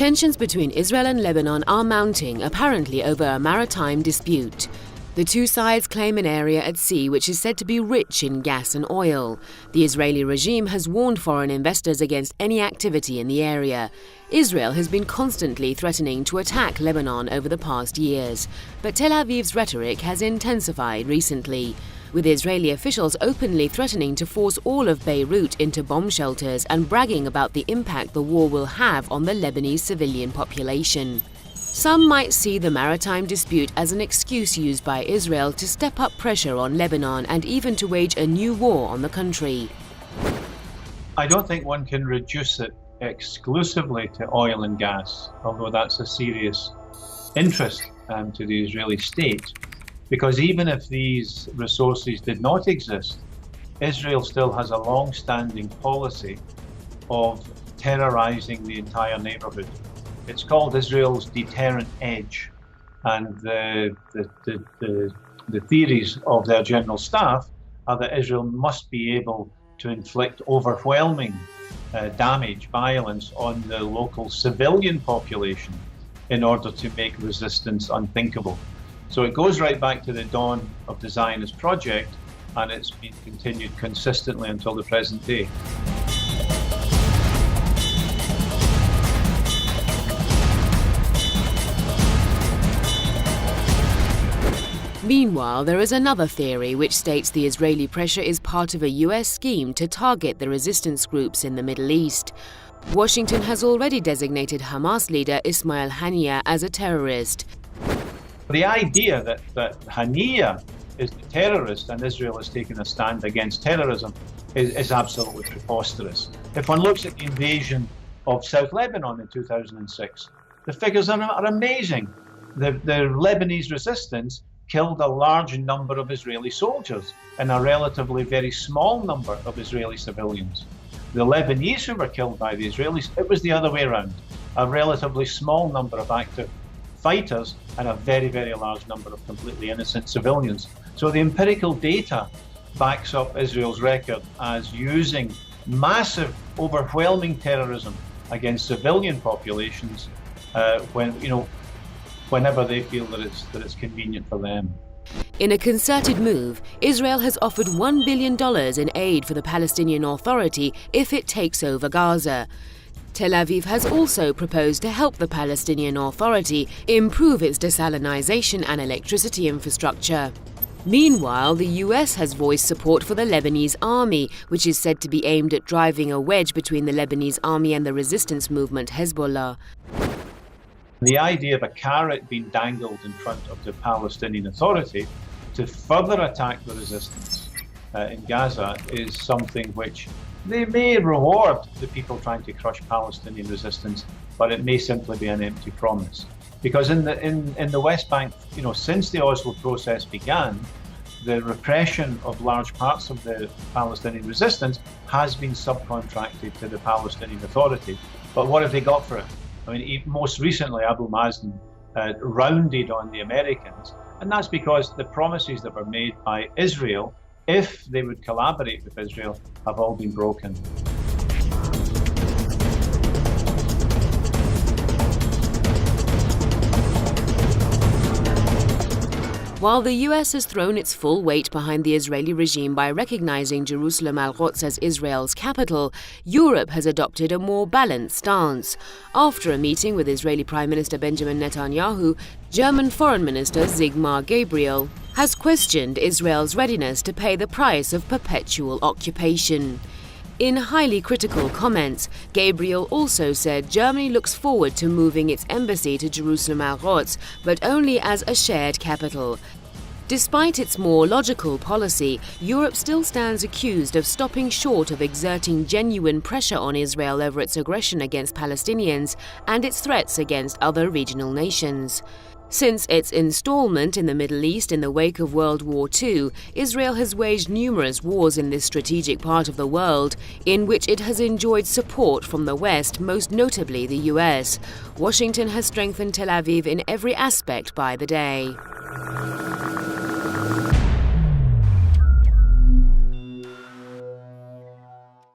Tensions between Israel and Lebanon are mounting, apparently over a maritime dispute. The two sides claim an area at sea which is said to be rich in gas and oil. The Israeli regime has warned foreign investors against any activity in the area. Israel has been constantly threatening to attack Lebanon over the past years, but Tel Aviv's rhetoric has intensified recently, with Israeli officials openly threatening to force all of Beirut into bomb shelters and bragging about the impact the war will have on the Lebanese civilian population. Some might see the maritime dispute as an excuse used by Israel to step up pressure on Lebanon and even to wage a new war on the country. I don't think one can reduce it exclusively to oil and gas, although that's a serious interest to the Israeli state. Because even if these resources did not exist, Israel still has a long-standing policy of terrorizing the entire neighborhood. It's called Israel's deterrent edge, and the theories of their general staff are that Israel must be able to inflict overwhelming damage, violence on the local civilian population in order to make resistance unthinkable. So it goes right back to the dawn of the Zionist project, and it's been continued consistently until the present day. Meanwhile, there is another theory which states the Israeli pressure is part of a US scheme to target the resistance groups in the Middle East. Washington has already designated Hamas leader Ismail Haniyeh as a terrorist. The idea that Haniyeh is the terrorist and Israel has taken a stand against terrorism is absolutely preposterous. If one looks at the invasion of South Lebanon in 2006, the figures are amazing. The Lebanese resistance killed a large number of Israeli soldiers and a relatively very small number of Israeli civilians. The Lebanese who were killed by the Israelis, it was the other way around. A relatively small number of active fighters and a very, very large number of completely innocent civilians. So the empirical data backs up Israel's record as using massive, overwhelming terrorism against civilian populations whenever they feel that it's convenient for them. In a concerted move, Israel has offered $1 billion in aid for the Palestinian Authority if it takes over Gaza. Tel Aviv has also proposed to help the Palestinian Authority improve its desalinization and electricity infrastructure. Meanwhile, the US has voiced support for the Lebanese army, which is said to be aimed at driving a wedge between the Lebanese army and the resistance movement Hezbollah. The idea of a carrot being dangled in front of the Palestinian Authority to further attack the resistance in Gaza is something which they may reward the people trying to crush Palestinian resistance, but it may simply be an empty promise. Because in the West Bank, since the Oslo process began, the repression of large parts of the Palestinian resistance has been subcontracted to the Palestinian Authority. But what have they got for it? I mean, most recently, Abu Mazen rounded on the Americans, and that's because the promises that were made by Israel, if they would collaborate with Israel, have all been broken. While the US has thrown its full weight behind the Israeli regime by recognizing Jerusalem Al-Quds as Israel's capital, Europe has adopted a more balanced stance. After a meeting with Israeli Prime Minister Benjamin Netanyahu, German Foreign Minister Sigmar Gabriel has questioned Israel's readiness to pay the price of perpetual occupation. In highly critical comments, Gabriel also said Germany looks forward to moving its embassy to Jerusalem Al-Quds, but only as a shared capital. Despite its more logical policy, Europe still stands accused of stopping short of exerting genuine pressure on Israel over its aggression against Palestinians and its threats against other regional nations. Since its installment in the Middle East in the wake of World War II, Israel has waged numerous wars in this strategic part of the world, in which it has enjoyed support from the West, most notably the US. Washington has strengthened Tel Aviv in every aspect by the day.